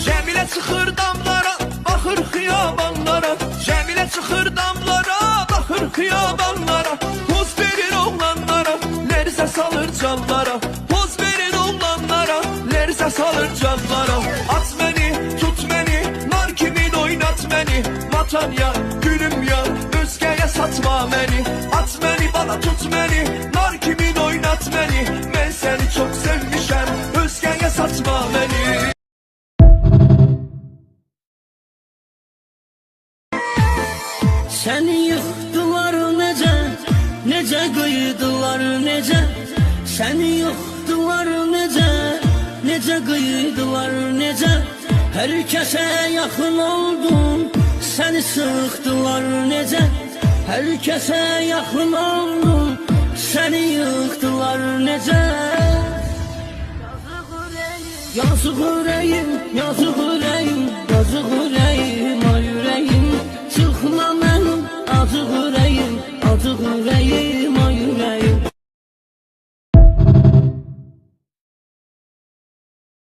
Cəmilə çıxır damlara, baxır xiyabanlara. Cəmilə çıxır damlara, baxır xiyabanlara. Poz verir oğlanlara, lərzə salır canlara. Poz verir oğlanlara, lərzə salır canlara. At məni, tut məni, nar kimi oynat məni. Vatan ya, gülüm ya, özgəyə satma məni. At məni, bana tut məni, nar kimi oynat məni. Mən səni çox sevmişəm, özgəyə satma məni. Səni yıxdılar necə, necə qıydılar necə. Səni yıxdılar necə, necə qıydılar necə. Hər kəsə yaxın oldun, səni sıxdılar necə. Hər kəsə yaxın oldun, səni yıxdılar necə. Yazıq ürəyim, yazıq ürəyim, yazıq ürəyim, ay ürəyim. Sıxma mənim acıq ürəyim, acıq ürəyim, ay ürəyim.